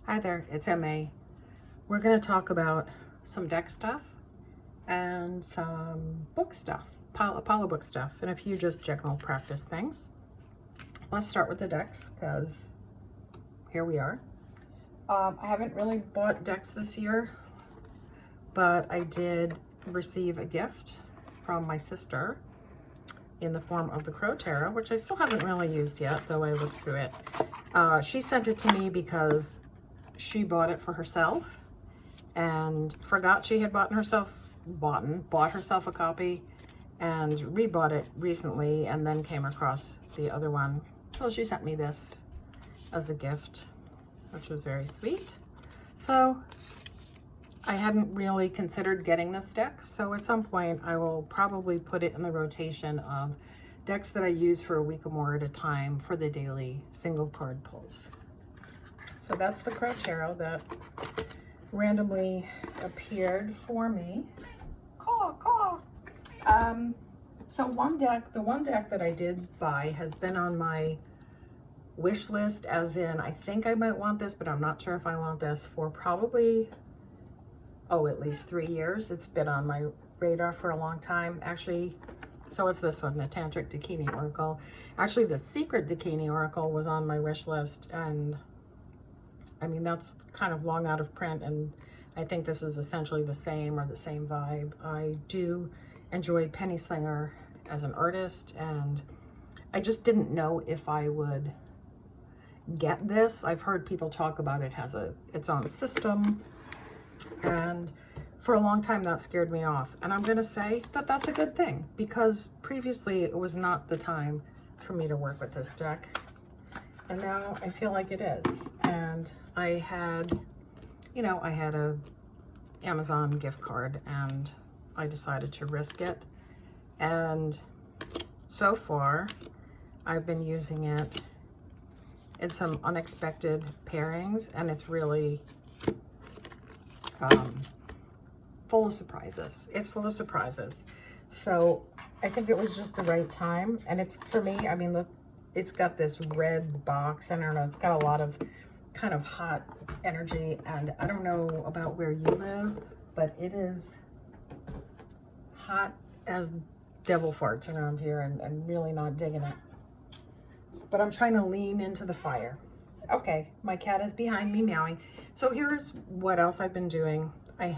Hi there, it's MA. We're going to talk about some deck stuff and some book stuff, Apollo book stuff, and a few just general practice things. Let's start with the decks because here we are. I haven't really bought decks this year, but I did receive a gift from my sister in the form of the Crow Tarot, which I still haven't really used yet, though I looked through it. She sent it to me because she bought it for herself and forgot she had bought herself a copy and rebought it recently and then came across the other one. So she sent me this as a gift, which was very sweet. So I hadn't really considered getting this deck, so at some point I will probably put it in the rotation of decks that I use for a week or more at a time for the daily single card pulls. So that's the Crow Tarot that randomly appeared for me. Caw, caw. So the one deck that I did buy has been on my wish list, as in I think I might want this, but I'm not sure if I want this, for probably, at least 3 years. It's been on my radar for a long time. Actually, so it's this one, the Tantric Deini Oracle. Actually, the Secret Deini Oracle was on my wish list, and I mean, that's kind of long out of print, and I think this is essentially the same or the same vibe. I do enjoy Penny Slinger as an artist, and I just didn't know if I would get this. I've heard people talk about it has its own system, and for a long time that scared me off. And I'm going to say that that's a good thing, because previously it was not the time for me to work with this deck. And now I feel like it is. And I had a Amazon gift card and I decided to risk it. And so far I've been using it in some unexpected pairings, and it's really full of surprises. It's full of surprises. So I think it was just the right time. And it's, for me, I mean, look, it's got this red box. I don't know, it's got a lot of kind of hot energy, and I don't know about where you live, but it is hot as devil farts around here, and I'm really not digging it. But I'm trying to lean into the fire. Okay, my cat is behind me meowing. So here's what else I've been doing. I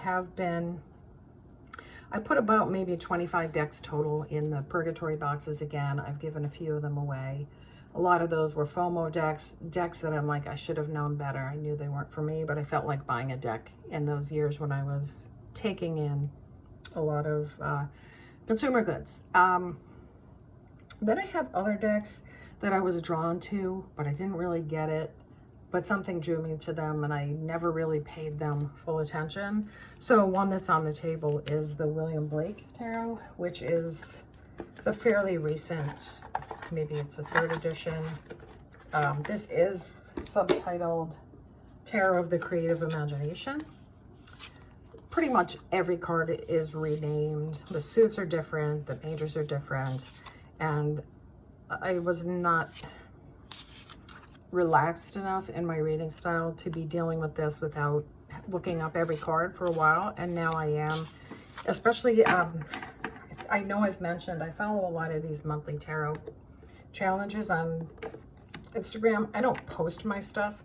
put about maybe 25 decks total in the purgatory boxes again. I've given a few of them away. A lot of those were FOMO decks that I'm like, I should have known better. I knew they weren't for me, but I felt like buying a deck in those years when I was taking in a lot of consumer goods. Then I have other decks that I was drawn to, but I didn't really get it. But something drew me to them, and I never really paid them full attention. So one that's on the table is the William Blake Tarot, which is the fairly recent, maybe it's a 3rd edition. This is subtitled Tarot of the Creative Imagination. Pretty much every card is renamed. The suits are different, the pages are different, and I was not relaxed enough in my reading style to be dealing with this without looking up every card for a while, and now I am. Especially, I know I've mentioned, I follow a lot of these monthly tarot challenges on Instagram. I don't post my stuff,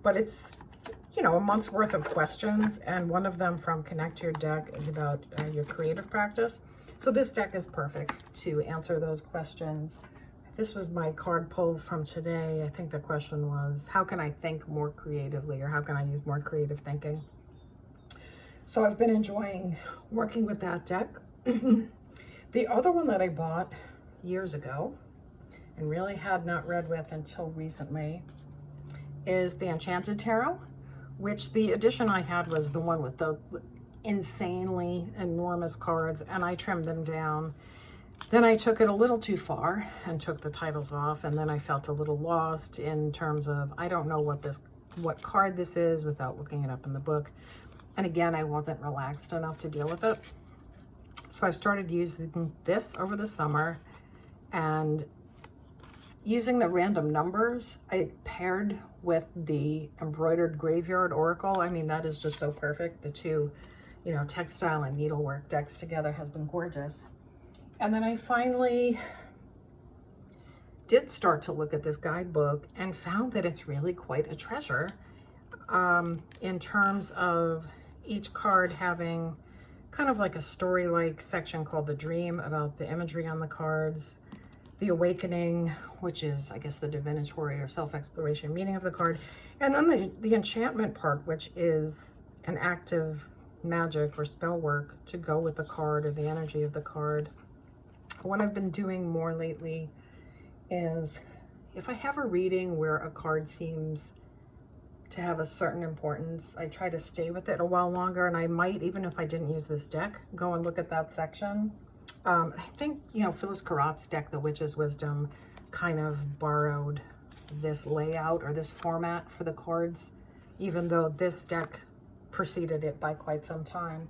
but it's, a month's worth of questions, and one of them from Connect Your Deck is about your creative practice. So this deck is perfect to answer those questions. This was my card pull from today. I think the question was, how can I think more creatively, or how can I use more creative thinking? So I've been enjoying working with that deck. The other one that I bought years ago and really had not read with until recently is the Enchanted Tarot, which the edition I had was the one with the insanely enormous cards, and I trimmed them down. Then I took it a little too far and took the titles off, and then I felt a little lost in terms of, I don't know what card this is without looking it up in the book. And again, I wasn't relaxed enough to deal with it. So I've started using this over the summer, and using the random numbers, I paired with the embroidered graveyard oracle. I mean, that is just so perfect. The two, you know, textile and needlework decks together has been gorgeous. And then I finally did start to look at this guidebook and found that it's really quite a treasure, in terms of each card having kind of like a story-like section called the dream, about the imagery on the cards, the awakening, which is, I guess, the divinatory or self-exploration meaning of the card, and then the enchantment part, which is an active magic or spell work to go with the card or the energy of the card. What I've been doing more lately is, if I have a reading where a card seems to have a certain importance, I try to stay with it a while longer, and I might, even if I didn't use this deck, go and look at that section. I think, you know, Phyllis Carrot's deck, The Witch's Wisdom, kind of borrowed this layout or this format for the cards, even though this deck preceded it by quite some time.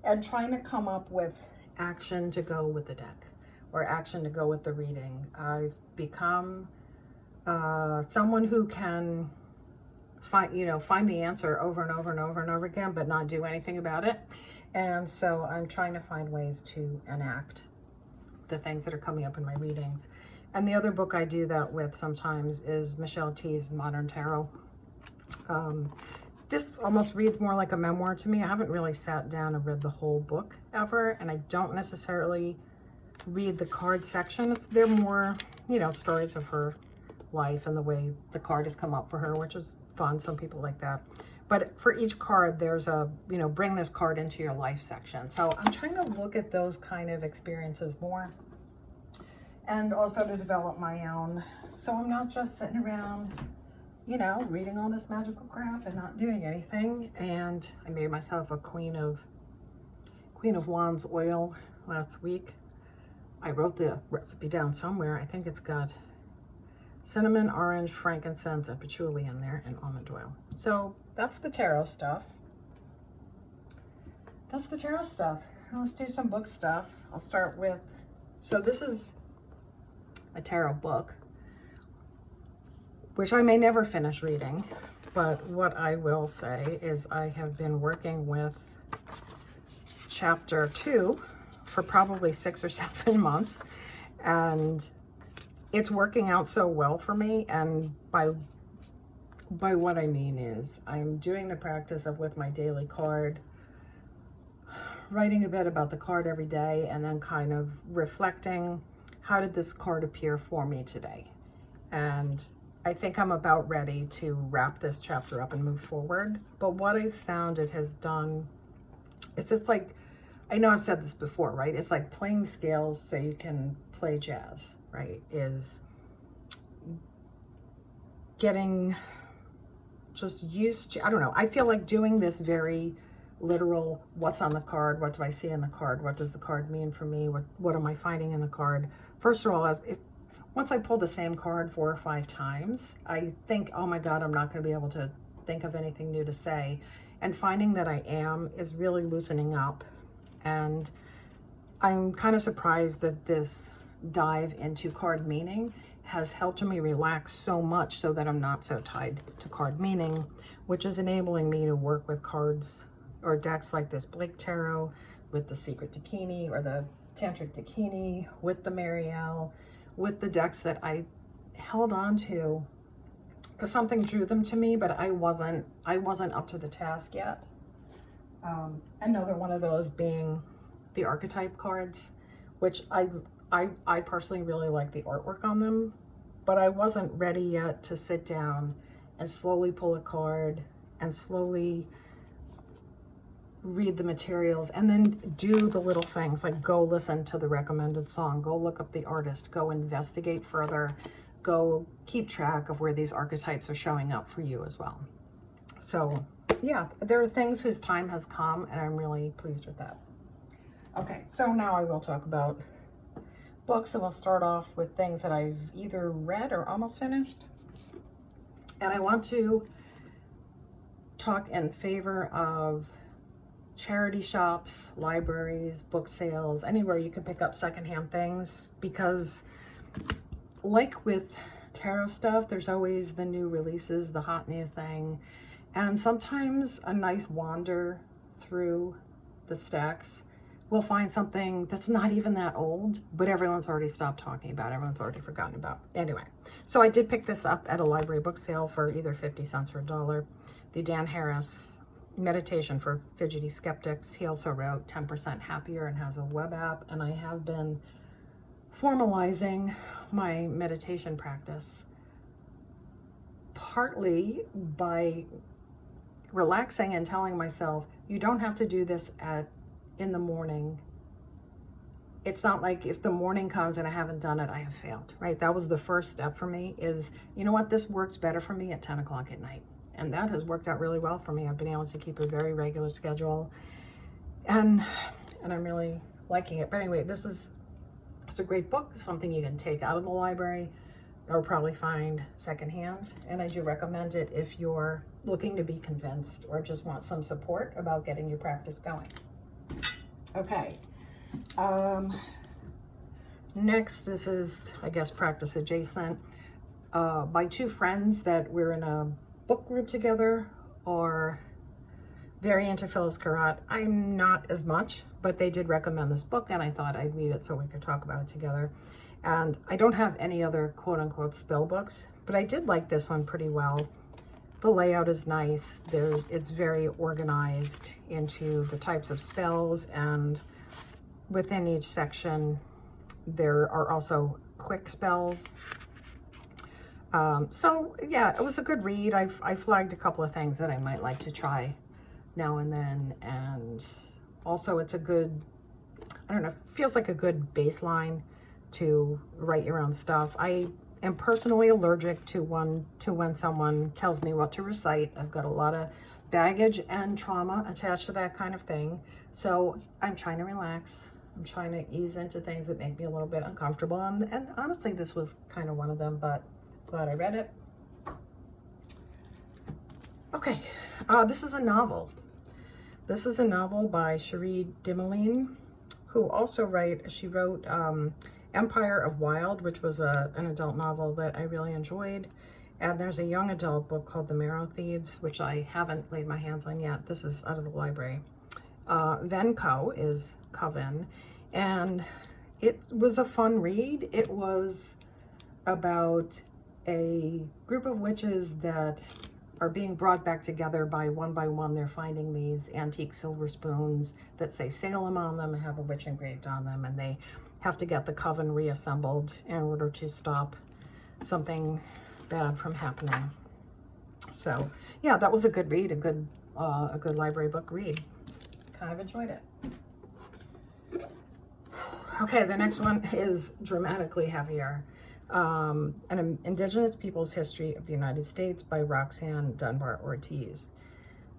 And trying to come up with action to go with the deck, or action to go with the reading. I've become someone who can find the answer over and over and over and over again, but not do anything about it. And so I'm trying to find ways to enact the things that are coming up in my readings. And the other book I do that with sometimes is Michelle T's Modern Tarot. This almost reads more like a memoir to me. I haven't really sat down and read the whole book ever, and I don't necessarily read the card section. They're more, you know, stories of her life and the way the card has come up for her, which is fun. Some people like that. But for each card, there's a, you know, bring this card into your life section. So I'm trying to look at those kind of experiences more, and also to develop my own. So I'm not just sitting around, you know, reading all this magical crap and not doing anything. And I made myself a Queen of Wands oil last week. I wrote the recipe down somewhere. I think it's got cinnamon, orange, frankincense, and patchouli in there, and almond oil. So that's the tarot stuff. That's the tarot stuff. Let's do some book stuff. I'll start with, so this is a tarot book, which I may never finish reading, but what I will say is I have been working with chapter 2 for probably 6 or 7 months, and it's working out so well for me. And by what I mean is, I'm doing the practice of, with my daily card, writing a bit about the card every day, and then kind of reflecting, how did this card appear for me today? And I think I'm about ready to wrap this chapter up and move forward. But what I've found it has done is, it's like, I know I've said this before, right? It's like playing scales so you can play jazz, right? Is getting just used to, I don't know, I feel like doing this very literal, what's on the card, what do I see in the card, what does the card mean for me, what am I finding in the card? First of all, once I pull the same card 4 or 5 times, I think, oh my God, I'm not going to be able to think of anything new to say. And finding that I am is really loosening up. And I'm kind of surprised that this dive into card meaning has helped me relax so much, so that I'm not so tied to card meaning, which is enabling me to work with cards or decks like this Blake Tarot, with the Secret Deini or the Tantric Deini, with the Marielle, with the decks that I held on to because something drew them to me, but I wasn't up to the task yet. Another one of those being the archetype cards, which I personally really like the artwork on them, but I wasn't ready yet to sit down and slowly pull a card and slowly read the materials, and then do the little things like go listen to the recommended song, go look up the artist, go investigate further, go keep track of where these archetypes are showing up for you as well. So yeah, there are things whose time has come, and I'm really pleased with that. Okay, so now I will talk about books, and we'll start off with things that I've either read or almost finished. And I want to talk in favor of charity shops, libraries, book sales, anywhere you can pick up secondhand things, because like with tarot stuff, there's always the new releases, the hot new thing. And sometimes a nice wander through the stacks will find something that's not even that old, but everyone's already stopped talking about, everyone's already forgotten about. Anyway, so I did pick this up at a library book sale for either 50 cents or $1. The Dan Harris Meditation for Fidgety Skeptics. He also wrote 10% Happier and has a web app, and I have been formalizing my meditation practice partly by relaxing and telling myself, you don't have to do this in the morning. It's not like if the morning comes and I haven't done it, I have failed, right? That was the first step for me is, you know what, this works better for me at 10 o'clock at night. And that has worked out really well for me. I've been able to keep a very regular schedule, and I'm really liking it. But anyway, it's a great book, something you can take out of the library or probably find secondhand. And I do recommend it if you're looking to be convinced or just want some support about getting your practice going. Okay. Next, this is, I guess, practice adjacent. My two friends that we're in a book group together are very into Phyllis Carrot. I'm not as much, but they did recommend this book and I thought I'd read it so we could talk about it together. And I don't have any other quote-unquote spell books, but I did like this one pretty well. The layout is nice. It's very organized into the types of spells, and within each section there are also quick spells. So yeah, it was a good read. I flagged a couple of things that I might like to try now and then, and also it's a good, I don't know, feels like a good baseline to write your own stuff. I am personally allergic to when someone tells me what to recite. I've got a lot of baggage and trauma attached to that kind of thing, so I'm trying to relax. I'm trying to ease into things that make me a little bit uncomfortable, and honestly this was kind of one of them, but glad I read it. Okay, this is a novel. This is a novel by Cherie Dimaline, who also wrote Empire of Wild, which was an adult novel that I really enjoyed. And there's a young adult book called The Marrow Thieves, which I haven't laid my hands on yet. This is out of the library. Venco is Coven, and it was a fun read. It was about a group of witches that are being brought back together by one. They're finding these antique silver spoons that say Salem on them and have a witch engraved on them, and they have to get the coven reassembled in order to stop something bad from happening. So yeah, that was a good read, a good library book read. Kind of enjoyed it. Okay, the next one is dramatically heavier. An Indigenous Peoples History of the United States by Roxanne Dunbar Ortiz.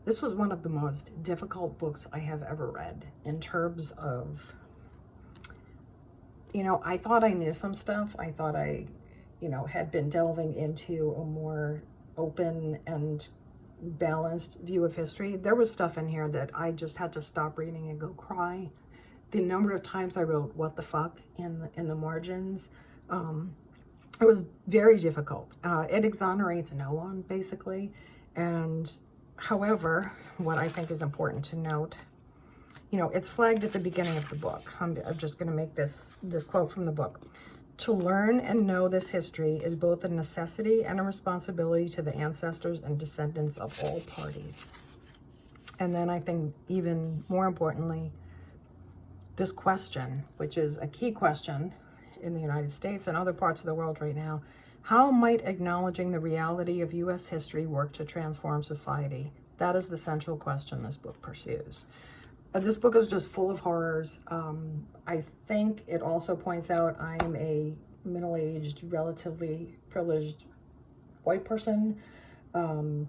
This was one of the most difficult books I have ever read in terms of, you know, I thought I knew some stuff. I thought I, you know, had been delving into a more open and balanced view of history. There was stuff in here that I just had to stop reading and go cry. The number of times I wrote "what the fuck" in the margins. It was very difficult. It exonerates no one, basically. And however, what I think is important to note, you know, it's flagged at the beginning of the book. I'm just going to make this quote from the book. To learn and know this history is both a necessity and a responsibility to the ancestors and descendants of all parties. And then I think even more importantly, this question, which is a key question in the United States and other parts of the world right now, how might acknowledging the reality of U.S. history work to transform society? That is the central question this book pursues. This book is just full of horrors. I think it also points out I'm a middle-aged, relatively privileged white person who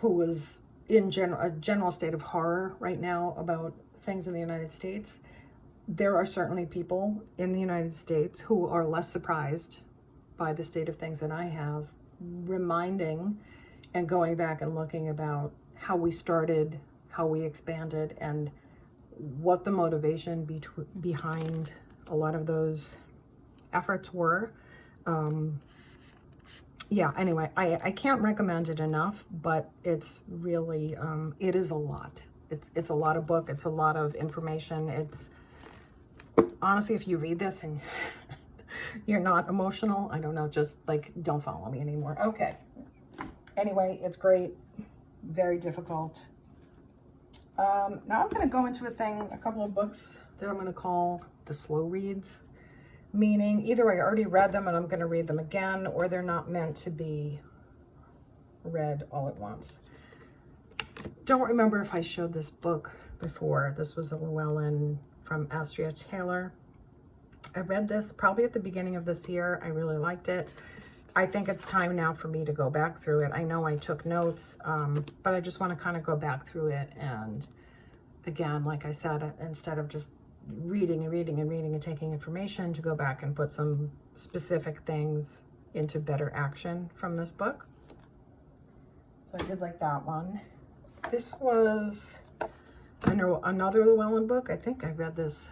was in a general state of horror right now about things in the United States. There are certainly people in the United States who are less surprised by the state of things than I have, reminding and going back and looking about how we started, how we expanded, and what the motivation behind a lot of those efforts were. yeah, anyway, I can't recommend it enough, but it's really, it is a lot. It's a lot of book. It's a lot of information. It's, honestly, if you read this and you're not emotional, I don't know, just like, don't follow me anymore. Okay. Anyway, it's great. Very difficult. Now I'm going to go into a couple of books that I'm going to call the slow reads, meaning either I already read them and I'm going to read them again, or they're not meant to be read all at once. Don't remember if I showed this book before. This was a Llewellyn from Astria Taylor. I read this probably at the beginning of this year. I really liked it. I think it's time now for me to go back through it. I know I took notes, but I just want to kind of go back through it. And again, like I said, instead of just reading and reading and reading and taking information, to go back and put some specific things into better action from this book. So I did like that one. This was, I know, another Llewellyn book. I think I read this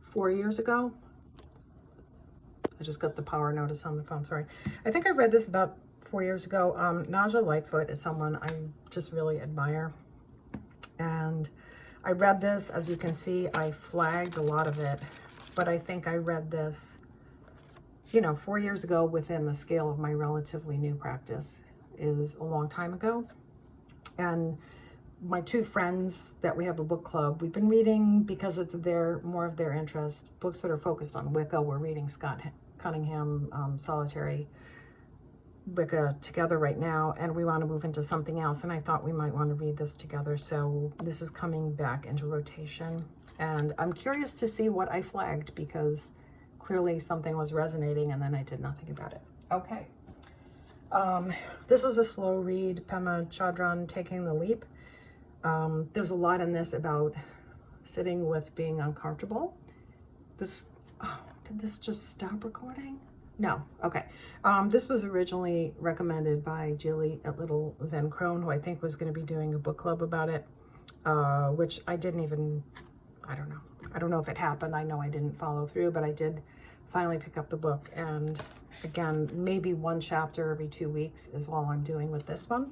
4 years ago. I just got the power notice on the phone, sorry. I think I read this about 4 years ago. Naja Lightfoot is someone I just really admire. And I read this, as you can see, I flagged a lot of it, but I think I read this, you know, 4 years ago within the scale of my relatively new practice. Is a long time ago. And my two friends that we have a book club, we've been reading, because it's more of their interest, books that are focused on Wicca. We're reading Scott Cunningham, Solitary Wicca together right now, and we want to move into something else, and I thought we might want to read this together. So this is coming back into rotation, and I'm curious to see what I flagged, because clearly something was resonating and then I did nothing about it. Okay. This is a slow read, Pema Chodron, Taking the Leap. There's a lot in this about sitting with being uncomfortable. This, oh, did this just stop recording? No, okay. This was originally recommended by Jilly at Little Zen Crone, who I think was going to be doing a book club about it, which I didn't even, I don't know. I don't know if it happened. I know I didn't follow through, but I did finally pick up the book. And again, maybe one chapter every 2 weeks is all I'm doing with this one.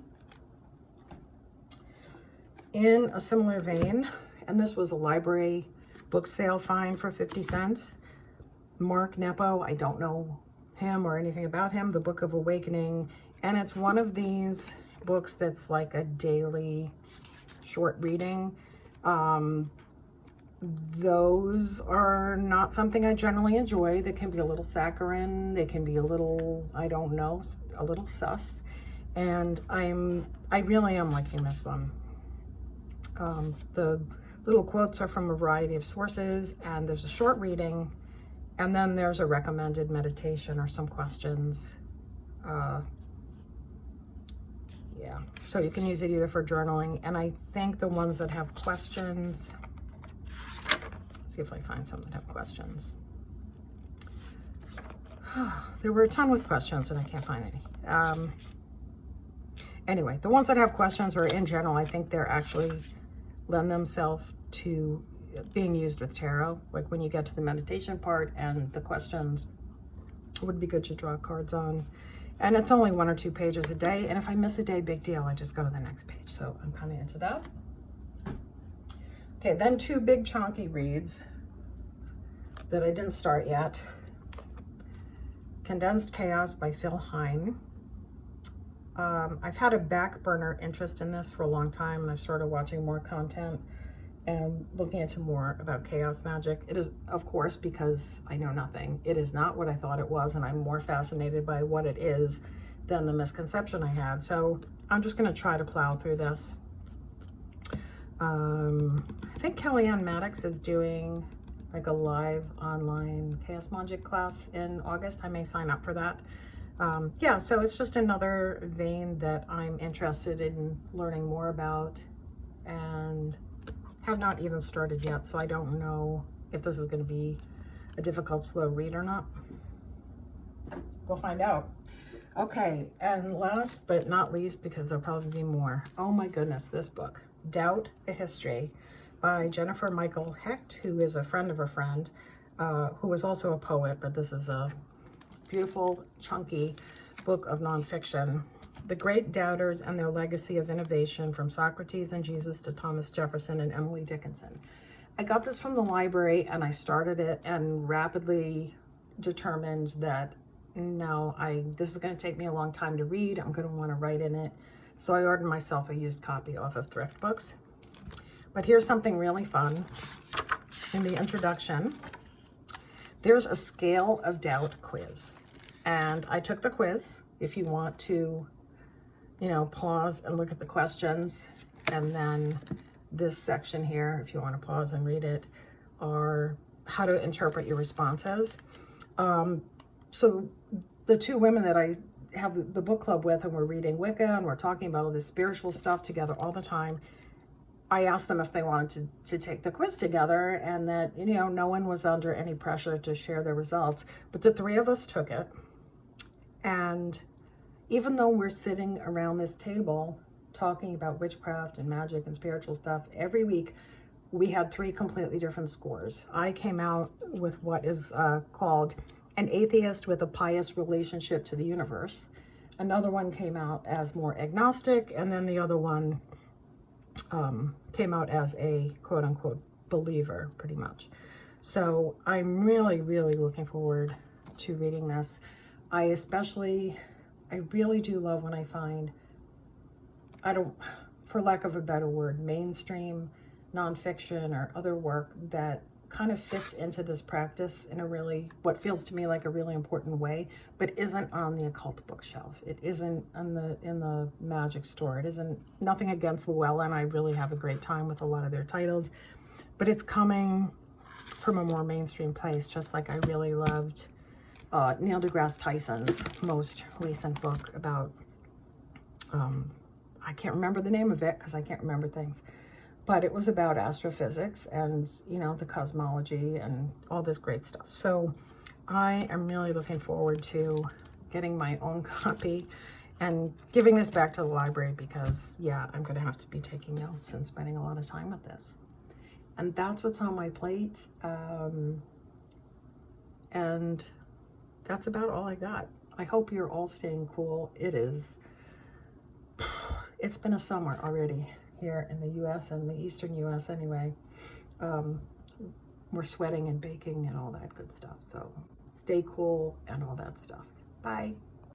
In a similar vein, and this was a library book sale find for 50 cents, Mark Nepo, I don't know him or anything about him, The Book of Awakening. And it's one of these books that's like a daily short reading. Those are not something I generally enjoy. They can be a little saccharine. They can be a little, I don't know, a little sus. And I really am liking this one. The little quotes are from a variety of sources, and there's a short reading, and then there's a recommended meditation or some questions. Yeah, so you can use it either for journaling, and I think the ones that have questions, see if I find some that have questions. There were a ton with questions and I can't find any. Anyway, the ones that have questions, or in general, I think they're actually lend themselves to being used with tarot. Like when you get to the meditation part and the questions, it would be good to draw cards on. And it's only 1 or 2 pages a day. And if I miss a day, big deal. I just go to the next page. So I'm kind of into that. Okay, then 2 big chunky reads that I didn't start yet. Condensed Chaos by Phil Hine. I've had a back burner interest in this for a long time, and I've started watching more content and looking into more about chaos magic. It is, of course, because I know nothing. It is not what I thought it was, and I'm more fascinated by what it is than the misconception I had. So I'm just going to try to plow through this. I think Kellyanne Maddox is doing like a live online chaos magic class in August. I may sign up for that. Yeah, so it's just another vein that I'm interested in learning more about, and have not even started yet, so I don't know if this is going to be a difficult slow read or not. We'll find out. Okay, and last but not least, because there'll probably be more, oh my goodness, this book, Doubt, A History by Jennifer Michael Hecht, who is a friend of a friend, who is also a poet, but this is a beautiful, chunky book of nonfiction. The Great Doubters and Their Legacy of Innovation, from Socrates and Jesus to Thomas Jefferson and Emily Dickinson. I got this from the library and I started it and rapidly determined that no, this is going to take me a long time to read. I'm going to want to write in it. So I ordered myself a used copy off of Thrift Books. But here's something really fun. In the introduction, there's a scale of doubt quiz. And I took the quiz. If you want to, you know, pause and look at the questions, and then this section here, if you want to pause and read it, are how to interpret your responses. So the two women that I have the book club with, and we're reading Wicca and we're talking about all this spiritual stuff together all the time, I asked them if they wanted to take the quiz together, and that, you know, no one was under any pressure to share their results, but the three of us took it. And even though we're sitting around this table talking about witchcraft and magic and spiritual stuff every week, we had three completely different scores. I came out with what is called an atheist with a pious relationship to the universe. Another one came out as more agnostic, and then the other one came out as a quote-unquote believer, pretty much. So I'm really, really looking forward to reading this. I really do love when I find, for lack of a better word, mainstream nonfiction or other work that kind of fits into this practice in a really, what feels to me like a really important way, but isn't on the occult bookshelf. It isn't in the magic store. It isn't, nothing against Llewellyn. I really have a great time with a lot of their titles, but it's coming from a more mainstream place, just like I really loved Neil deGrasse Tyson's most recent book about, I can't remember the name of it because I can't remember things, but it was about astrophysics and, you know, the cosmology and all this great stuff. So I am really looking forward to getting my own copy and giving this back to the library because, yeah, I'm going to have to be taking notes and spending a lot of time with this. And that's what's on my plate. And that's about all I got. I hope you're all staying cool. It's been a summer already here in the US and the Eastern US anyway. We're sweating and baking and all that good stuff. So stay cool and all that stuff. Bye.